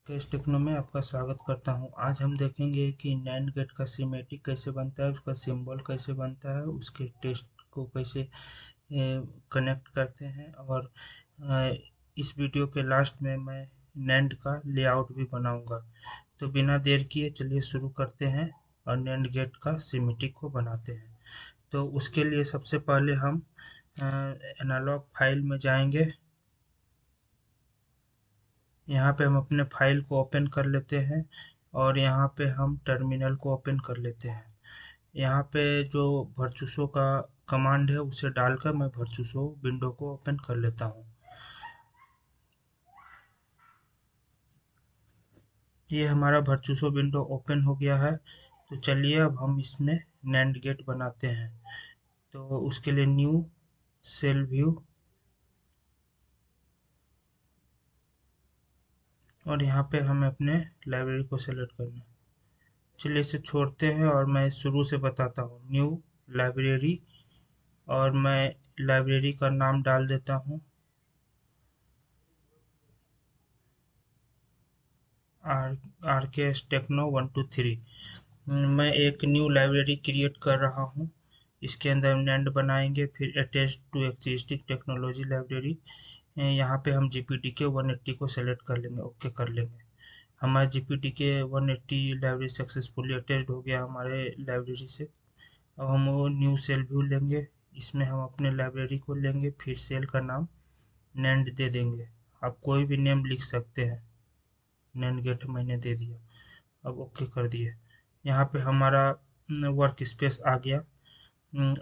Case techno में आपका स्वागत करता हूं। आज हम देखेंगे कि नैंड गेट का सीमेटिक कैसे बनता है, उसका सिंबल कैसे बनता है, उसके टेस्ट को कैसे कनेक्ट करते हैं और अ, इस वीडियो के लास्ट में मैं नैंड का लेआउट भी बनाऊंगा। तो बिना देर किए चलिए शुरू करते हैं और नैंड गेट का सीमेटिक को बनाते हैं। तो उसके लिए सबसे पहले हम एनालॉग फाइल में जाएंगे। यहाँ पे हम अपने फाइल को ओपन कर लेते हैं और यहाँ पे हम टर्मिनल को ओपन कर लेते हैं। यहाँ पे जो वर्चुसो का कमांड है उसे डालकर मैं वर्चुसो विंडो को ओपन कर लेता हूँ। ये हमारा वर्चुसो विंडो ओपन हो गया है। तो चलिए अब हम इसमें नैंड गेट बनाते हैं। तो उसके लिए न्यू सेल व्यू और यहाँ पे हमें अपने लाइब्रेरी को सेलेक्ट करना है। चलिए इसे छोड़ते हैं और मैं शुरू से बताता हूँ। न्यू लाइब्रेरी और मैं लाइब्रेरी का नाम डाल देता हूँ आर आर के एस टेक्नो 123। मैं एक न्यू लाइब्रेरी क्रिएट कर रहा हूँ। इसके अंदर हम नैंड बनाएंगे, फिर attach to existing technology library. यहाँ पे हम जीपीटी के 180 को सेलेक्ट कर लेंगे, ओके कर लेंगे। हमारा जीपीटी के 180 लाइब्रेरी सक्सेसफुली अटैच्ड हो गया हमारे लाइब्रेरी से। अब हम वो न्यू सेल व्यू लेंगे, इसमें हम अपने लाइब्रेरी को लेंगे, फिर सेल का नाम नैंड दे देंगे। आप कोई भी नेम लिख सकते हैं। नैंड गेट मैंने दे दिया, अब ओके कर दिए। यहाँ पे हमारा वर्क स्पेस आ गया।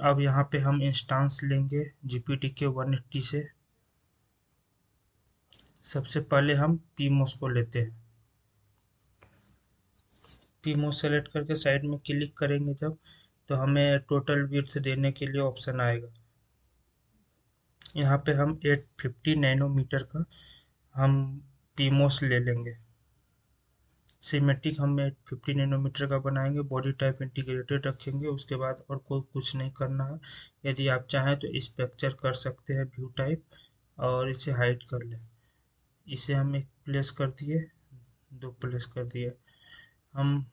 अब यहाँ पे हम इंस्टांस लेंगे जीपीटी के 180 से। सबसे पहले हम पीमोस को लेते हैं। पीमोस सेलेक्ट करके साइड में क्लिक करेंगे जब, तो हमें टोटल विड्थ देने के लिए ऑप्शन आएगा। यहाँ पे हम 850 नैनोमीटर का हम पीमोस ले लेंगे। सिमेट्रिक हम 850 नैनोमीटर का बनाएंगे। बॉडी टाइप इंटीग्रेटेड रखेंगे, उसके बाद और कोई कुछ नहीं करना है। यदि आप चाहें तो इस पिक्चर कर सकते हैं व्यू टाइप और इसे हाइड कर लें। इसे हम एक प्लेस कर दिए, दो प्लेस कर दिए हम।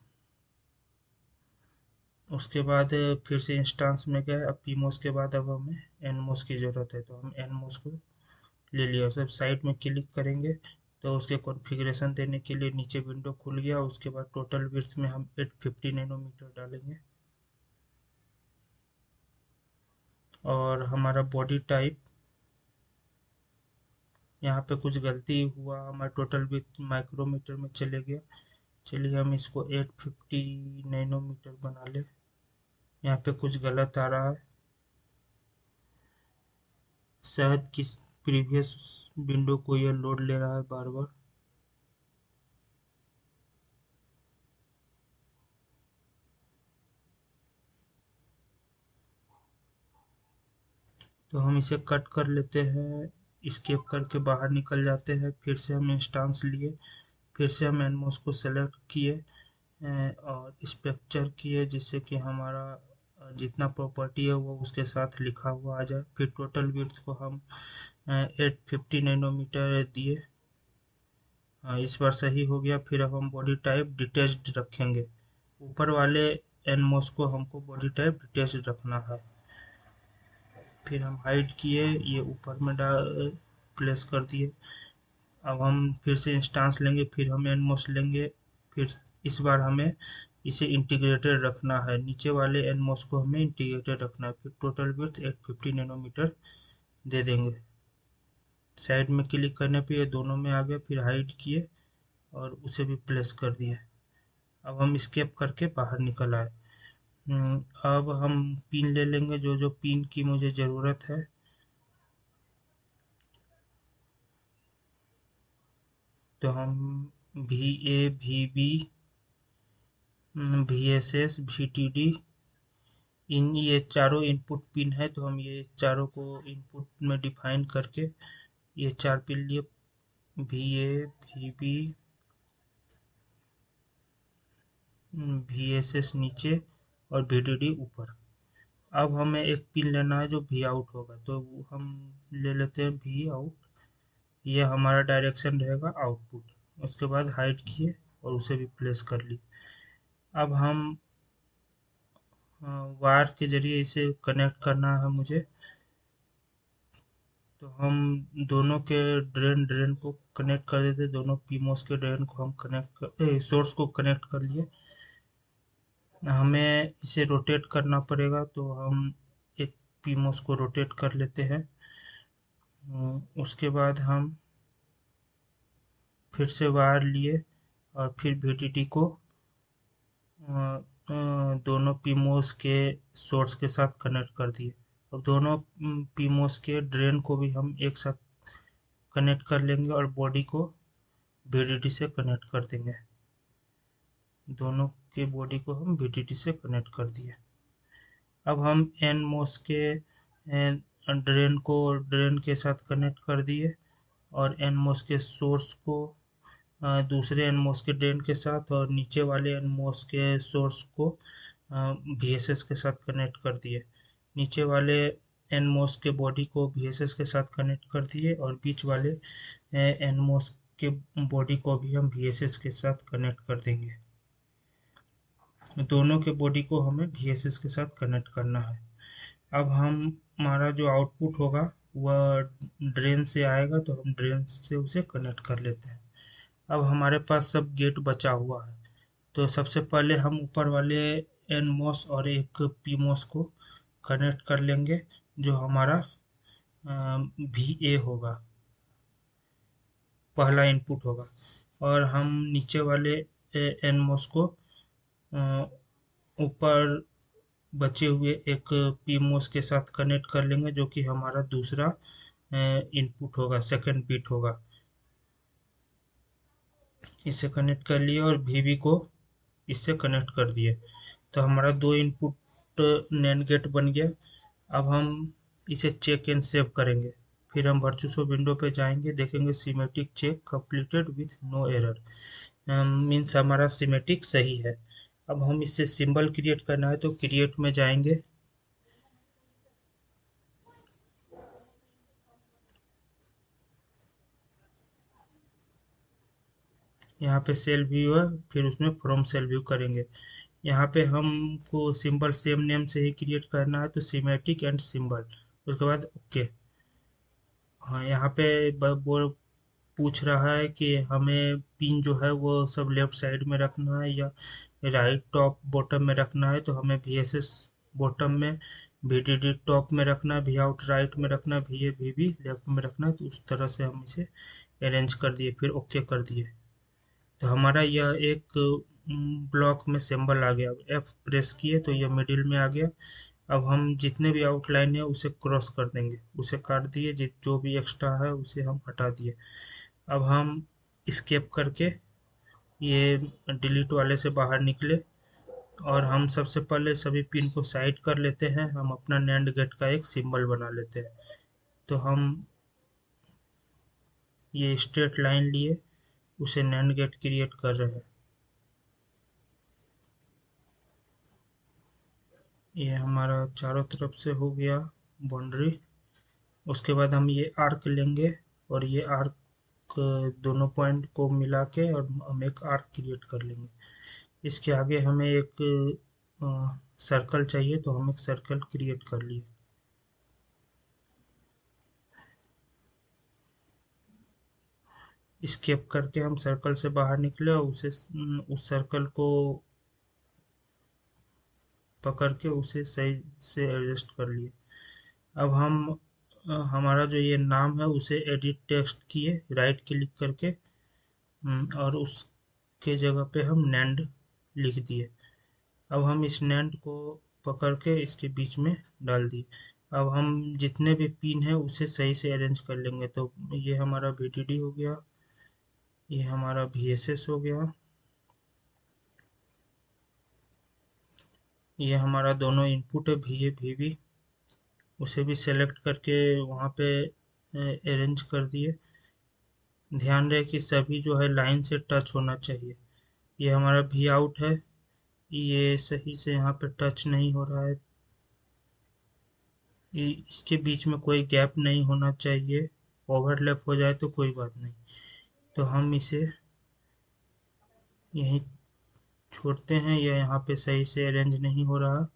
उसके बाद फिर से इंस्टांस में गए। अब पीमोस के बाद अब हमें एनमोस की ज़रूरत है, तो हम एनमोस को ले लिया। सब साइड में क्लिक करेंगे तो उसके कॉन्फ़िगरेशन देने के लिए नीचे विंडो खुल गया। उसके बाद टोटल विड्थ में हम 850 नैनोमीटर डालेंगे और हमारा बॉडी टाइप, यहाँ पे कुछ गलती हुआ, हमारा टोटल विड्थ माइक्रोमीटर में चले गया। चलिए हम इसको 850 नैनोमीटर बना ले। यहाँ पे कुछ गलत आ रहा है, शायद किस प्रीवियस विंडो को यह लोड ले रहा है बार बार। तो हम इसे कट कर लेते हैं, स्केप करके बाहर निकल जाते हैं। फिर से हम इंस्टांस लिए, फिर से हम एनमोस को सेलेक्ट किए और स्ट्रक्चर किए, जिससे कि हमारा जितना प्रॉपर्टी है वो उसके साथ लिखा हुआ आ जाए। फिर टोटल विड्थ को हम 850 नैनोमीटर दिए। इस बार सही हो गया। फिर अब हम बॉडी टाइप डिटेच्ड रखेंगे। ऊपर वाले एनमोस को हमको बॉडी टाइप डिटेच्ड रखना है। फिर हम हाइड किए, ये ऊपर में डाल प्लेस कर दिए। अब हम फिर से इंस्टांस लेंगे, फिर हम एनमोस लेंगे। फिर इस बार हमें इसे इंटीग्रेटेड रखना है, नीचे वाले एनमोस को हमें इंटीग्रेटेड रखना है। फिर टोटल विड्थ 850 नैनोमीटर दे देंगे। साइड में क्लिक करने पे ये दोनों में आ गया। फिर हाइड किए और उसे भी प्लेस कर दिए। अब हम स्केप करके बाहर निकल आए। अब हम पिन ले लेंगे, जो जो पिन की मुझे ज़रूरत है। तो हम VA VB VSS VTD, इन ये चारों इनपुट पिन है। तो हम ये चारों को इनपुट में डिफाइन करके ये चार पिन लिए, VA VB VSS नीचे और VDD ऊपर। अब हमें एक पिन लेना है जो V आउट होगा, तो हम ले लेते हैं V आउट। ये हमारा डायरेक्शन रहेगा आउटपुट। उसके बाद हाइड किए और उसे भी प्लेस कर लिए। अब हम वायर के जरिए इसे कनेक्ट करना है मुझे। तो हम दोनों के ड्रेन ड्रेन को कनेक्ट कर देते, दोनों पीमोस के ड्रेन को हम सोर्स को कनेक्ट कर लिए। हमें इसे रोटेट करना पड़ेगा, तो हम एक पीमोस को रोटेट कर लेते हैं। उसके बाद हम फिर से वायर लिए और फिर वीडीडी को दोनों पीमोस के सोर्स के साथ कनेक्ट कर दिए। अब दोनों पीमोस के ड्रेन को भी हम एक साथ कनेक्ट कर लेंगे और बॉडी को वीडीडी से कनेक्ट कर देंगे। दोनों के बॉडी को हम वीडीडी से कनेक्ट कर दिए। अब हम एन मोस के ड्रेन के साथ कनेक्ट कर दिए और एन मोस के सोर्स को दूसरे एन मोस के ड्रेन के साथ और नीचे वाले एन मोस के सोर्स को VSS के साथ कनेक्ट कर दिए। नीचे वाले एन मोस के बॉडी को VSS के साथ कनेक्ट कर दिए और बीच वाले एन मोस के बॉडी को भी हम VSS के साथ कनेक्ट कर देंगे। दोनों के बॉडी को हमें VSS के साथ कनेक्ट करना है। अब हम हमारा जो आउटपुट होगा वह ड्रेन से आएगा, तो हम ड्रेन से उसे कनेक्ट कर लेते हैं। अब हमारे पास सब गेट बचा हुआ है, तो सबसे पहले हम ऊपर वाले एन मॉस और एक पी मॉस को कनेक्ट कर लेंगे, जो हमारा VA होगा, पहला इनपुट होगा। और हम नीचे वाले एन मॉस को ऊपर बचे हुए एक पीमोस के साथ कनेक्ट कर लेंगे, जो कि हमारा दूसरा इनपुट होगा, सेकंड बिट होगा। इसे कनेक्ट कर लिए और VB को इससे कनेक्ट कर दिए, तो हमारा दो इनपुट नैंड गेट बन गया। अब हम इसे चेक एंड सेव करेंगे। फिर हम वर्चुअल विंडो पे जाएंगे, देखेंगे schematic check completed with no error, means हमारा सिमेटिक सही है। अब हम इससे सिंबल क्रिएट करना है, तो क्रिएट में जाएंगे। यहाँ पे सेल व्यू है, फिर उसमें फ्रॉम सेल व्यू करेंगे। यहाँ पे हमको सिंबल सेम नेम से ही क्रिएट करना है, तो सिमेटिक एंड सिंबल, उसके बाद ओके। हाँ, यहाँ पे वो पूछ रहा है कि हमें पिन जो है वो सब लेफ्ट साइड में रखना है या राइट टॉप बॉटम में रखना है, तो हमें VSS बॉटम में, VDD टॉप में रखना है, V आउट राइट में रखना है, VA VB लेफ्ट में रखना है। तो उस तरह से हम इसे अरेंज कर दिए, फिर ओके कर दिए, तो हमारा यह एक ब्लॉक में सिंबल आ गया। अब F प्रेस किए तो यह मिडिल में आ गया। अब हम जितने भी आउटलाइन है उसे क्रॉस कर देंगे, उसे काट दिए, जो भी एक्स्ट्रा है उसे हम हटा दिए। अब हम स्केप करके ये डिलीट वाले से बाहर निकले और हम सबसे पहले सभी पिन को साइड कर लेते हैं। हम अपना नैंड गेट का एक सिंबल बना लेते हैं। तो हम ये स्ट्रेट लाइन लिए उसे नैंड गेट क्रिएट कर रहे हैं। ये हमारा चारों तरफ से हो गया बाउंड्री। उसके बाद हम ये आर्क लेंगे और ये आर्क दोनों पॉइंट को मिला के और हम एक आर्क क्रिएट कर लेंगे। इसके आगे हमें एक सर्कल चाहिए, तो हम एक सर्कल क्रिएट कर लिए। स्केप करके हम सर्कल से बाहर निकले और उस सर्कल को पकड़ के उसे सही से एडजस्ट कर लिए। अब हम हमारा जो ये नाम है उसे एडिट टेक्स्ट किए, राइट क्लिक करके, और उसके जगह पे हम नैंड लिख दिए। अब हम इस नैंड को पकड़ के इसके बीच में डाल दिए। अब हम जितने भी पिन है उसे सही से अरेंज कर लेंगे। तो ये हमारा VDD हो गया, ये हमारा VSS हो गया, ये हमारा दोनों इनपुट है VA VB, उसे भी सेलेक्ट करके वहाँ पे अरेंज कर दिए। ध्यान रहे कि सभी जो है लाइन से टच होना चाहिए। ये हमारा V आउट है, ये सही से यहाँ पे टच नहीं हो रहा है, इसके बीच में कोई गैप नहीं होना चाहिए। ओवरलैप हो जाए तो कोई बात नहीं। तो हम इसे यहीं छोड़ते हैं, या यहाँ पे सही से अरेंज नहीं हो रहा।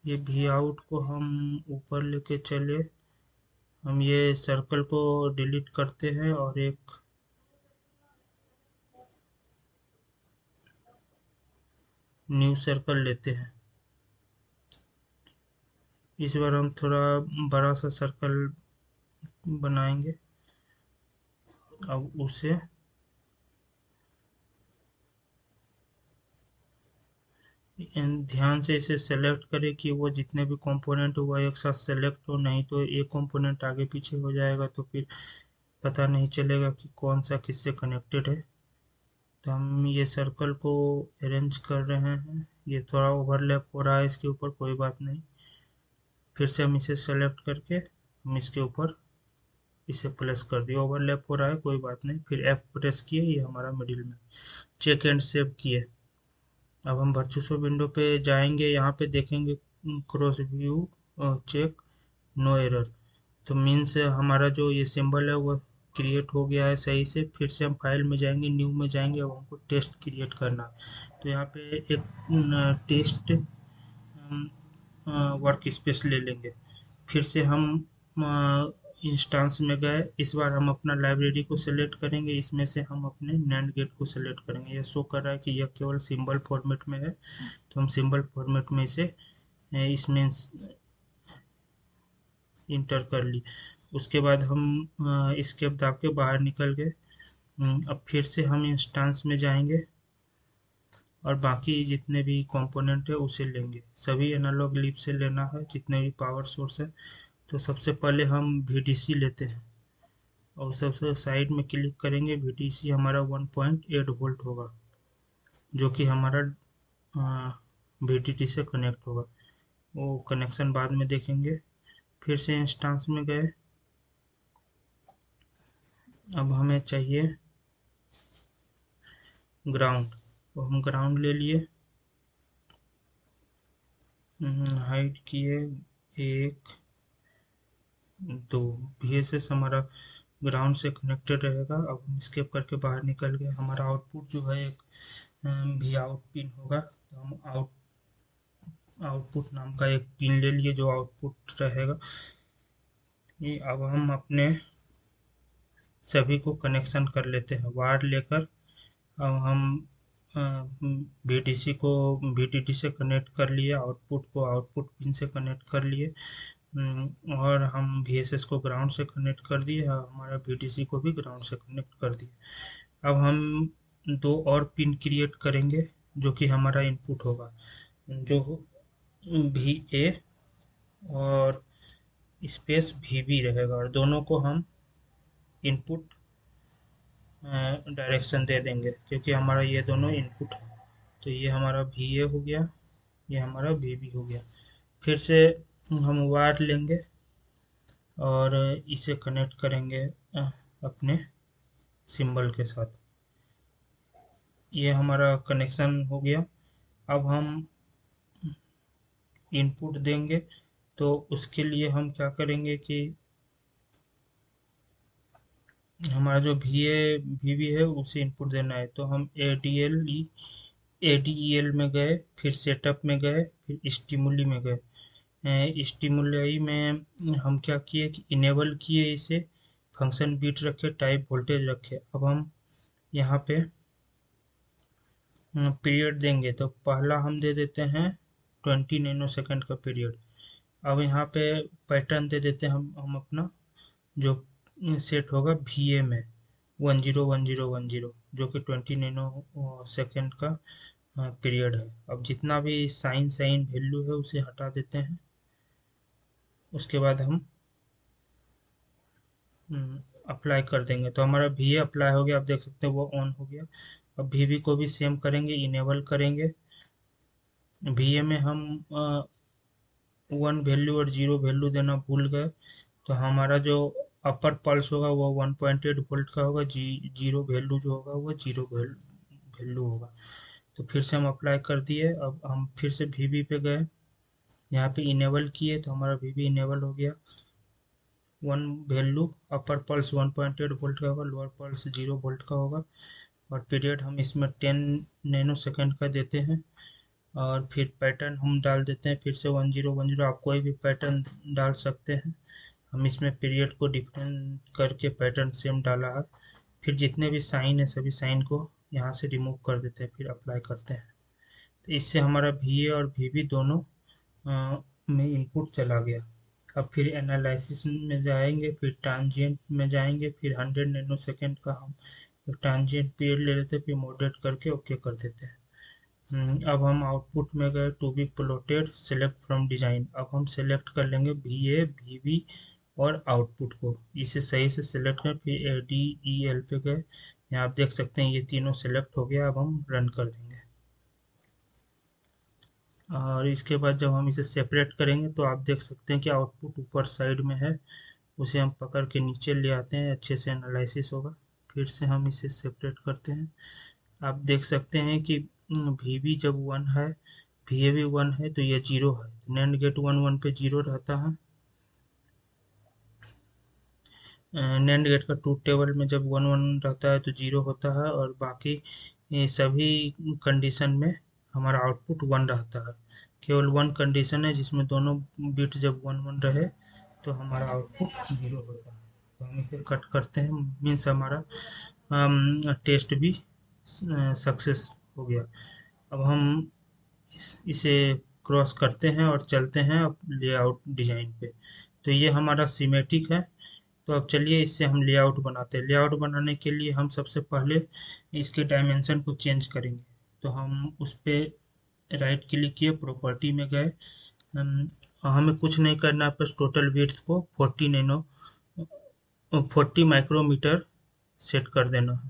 ये भी आउट को हम ऊपर लेके चले, हम ये सर्कल को डिलीट करते हैं और एक न्यू सर्कल लेते हैं। इस बार हम थोड़ा बड़ा सा सर्कल बनाएंगे। अब उसे ध्यान से इसे सेलेक्ट करें कि वो जितने भी कंपोनेंट हुआ एक साथ सेलेक्ट हो, नहीं तो एक कंपोनेंट आगे पीछे हो जाएगा तो फिर पता नहीं चलेगा कि कौन सा किससे कनेक्टेड है। तो हम ये सर्कल को अरेंज कर रहे हैं, ये थोड़ा ओवरलैप हो रहा है इसके ऊपर, कोई बात नहीं। फिर से हम इसे सेलेक्ट करके हम इसके ऊपर इसे प्लस कर दिए, ओवरलैप हो रहा है कोई बात नहीं। फिर एफ प्रेस किए, ये हमारा मिडिल में चेक एंड सेव किए। अब हम वर्चुअल विंडो पे जाएंगे, यहाँ पे देखेंगे cross view check no error, तो मीन्स हमारा जो ये सिंबल है वो क्रिएट हो गया है सही से। फिर से हम फाइल में जाएंगे, न्यू में जाएंगे और हमको टेस्ट क्रिएट करना है। तो यहाँ पे एक टेस्ट वर्क स्पेस ले लेंगे। फिर से हम इंस्टेंस में गए, इस बार हम अपना लाइब्रेरी को सिलेक्ट करेंगे, इसमें से हम अपने नैंड गेट को सिलेक्ट करेंगे। यह शो कर रहा है कि यह केवल सिंबल फॉर्मेट में है, तो हम सिंबल फॉर्मेट में इसे इसमें इंटर कर ली। उसके बाद हम एस्केप दाब के बाहर निकल गए। अब फिर से हम इंस्टेंस में जाएंगे और बाकी जितने भी कंपोनेंट है उसे लेंगे, सभी एनालॉग लिप से लेना है जितने भी पावर सोर्स है। तो सबसे पहले हम VDC लेते हैं और सबसे साइड में क्लिक करेंगे, VDC हमारा 1.8 वोल्ट होगा, जो कि हमारा VDD से कनेक्ट होगा। वो कनेक्शन बाद में देखेंगे। फिर से इंस्टेंस में गए, अब हमें चाहिए ग्राउंड, तो हम ग्राउंड ले लिए, हाइड किए 1 2, VSS हमारा ग्राउंड से कनेक्टेड रहेगा। अब हम स्केप करके बाहर निकल गए, हमारा आउटपुट जो है एक भी आउट पिन होगा, तो हम आउटपुट नाम का एक पिन ले लिए जो आउटपुट रहेगा। ये अब हम अपने सभी को कनेक्शन कर लेते हैं वायर लेकर। अब हम VDC को VDD से कनेक्ट कर लिए, आउटपुट को आउटपुट पिन से कनेक्ट कर लिए, और हम VSS को ग्राउंड से कनेक्ट कर दिए और हमारा VDC को भी ग्राउंड से कनेक्ट कर दिए। अब हम दो और पिन क्रिएट करेंगे जो कि हमारा इनपुट होगा, जो VA और स्पेस VB रहेगा, और दोनों को हम इनपुट डायरेक्शन दे देंगे क्योंकि हमारा ये दोनों इनपुट है। तो ये हमारा VA हो गया, ये हमारा VB हो गया। फिर से हम वायर लेंगे और इसे कनेक्ट करेंगे अपने सिंबल के साथ। ये हमारा कनेक्शन हो गया। अब हम इनपुट देंगे, तो उसके लिए हम क्या करेंगे कि हमारा जो VA VB है उसे इनपुट देना है, तो हम ADEL में गए, फिर सेटअप में गए, फिर स्टिमुली में गए। स्टिमुलाई में हम क्या किए कि इनेबल किए इसे, फंक्शन बीट रखे, टाइप वोल्टेज रखे। अब हम यहाँ पे पीरियड देंगे, तो पहला हम दे देते हैं 20 नैनो सेकंड का पीरियड। अब यहाँ पे पैटर्न दे देते हैं हम अपना जो सेट होगा VA में 101010, जो कि 20 नैनो सेकंड का पीरियड है। अब जितना भी साइन साइन वैल्यू है उसे हटा देते हैं। उसके बाद हम अप्लाई कर देंगे, तो हमारा VA अप्लाई हो गया, आप देख सकते हैं वो ऑन हो गया। अब VB को भी सेम करेंगे, इनेबल करेंगे। VA में हम 1 वैल्यू और 0 वैल्यू देना भूल गए, तो हमारा जो अपर पल्स होगा वो 1.8 वोल्ट का होगा, जीरो वैल्यू जो होगा वो 0 वैल्यू होगा। तो फिर से हम अप्लाई कर दिए। अब हम फिर से VB पे गए, यहाँ पे इनेबल किए तो हमारा VB इनेबल हो गया। वन वैल्यू अपर पल्स 1.8 वोल्ट का होगा, लोअर पल्स 0 वोल्ट का होगा, और पीरियड हम इसमें 10 नैनो सेकेंड का देते हैं। और फिर पैटर्न हम डाल देते हैं फिर से 1010, आप कोई भी पैटर्न डाल सकते हैं। हम इसमें पीरियड को डिफरेंट करके पैटर्न सेम डाला है। फिर जितने भी साइन है सभी साइन को यहाँ से रिमूव कर देते हैं, फिर अप्लाई करते हैं। तो इससे हमारा वी ए और वी बी दोनों में इनपुट चला गया। अब फिर एनालिसिस में जाएंगे, फिर ट्रांजिएंट में जाएंगे, फिर 100 नैनो सेकेंड का हम एक ट्रांजिएंट पीरियड ले लेते हैं, फिर मॉडरेट करके ओके कर देते हैं। अब हम आउटपुट में गए, to be plotted select from design. अब हम सेलेक्ट कर लेंगे वी ए वी बी और आउटपुट को, इसे सही से सेलेक्ट करें। फिर ए डी ई एल पे गए, यहाँ आप देख सकते हैं ये तीनों सेलेक्ट हो गया। अब हम रन कर देंगे, और इसके बाद जब हम इसे सेपरेट करेंगे तो आप देख सकते हैं कि आउटपुट ऊपर साइड में है। उसे हम पकड़ के नीचे ले आते हैं, अच्छे से एनालिसिस होगा। फिर से हम इसे सेपरेट करते हैं। आप देख सकते हैं कि वी बी जब वन है, वी ए भी वन है, तो ये जीरो है। नैंड गेट वन वन पे जीरो रहता है। नैंड गेट का ट्रूथ टेबल में जब वन वन रहता है तो जीरो होता है, और बाकी ये सभी कंडीशन में हमारा आउटपुट वन रहता है। केवल वन कंडीशन है जिसमें दोनों बिट जब वन वन रहे तो हमारा आउटपुट जीरो होता है। तो हम इसे कट करते हैं, मीन्स हमारा टेस्ट भी सक्सेस हो गया। अब हम इसे क्रॉस करते हैं और चलते हैं अब लेआउट डिजाइन पे। तो ये हमारा सीमेटिक है। तो अब चलिए इससे हम लेआउट बनाते हैं। लेआउट बनाने के लिए हम सबसे पहले इसके डायमेंशन को चेंज करेंगे। तो हम उस पर राइट क्लिक किए, प्रॉपर्टी में गए। हमें कुछ नहीं करना है, बस टोटल विड्थ को 40 माइक्रोमीटर सेट कर देना है।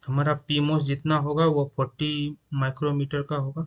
हमारा पीमोस जितना होगा वो 40 माइक्रोमीटर का होगा।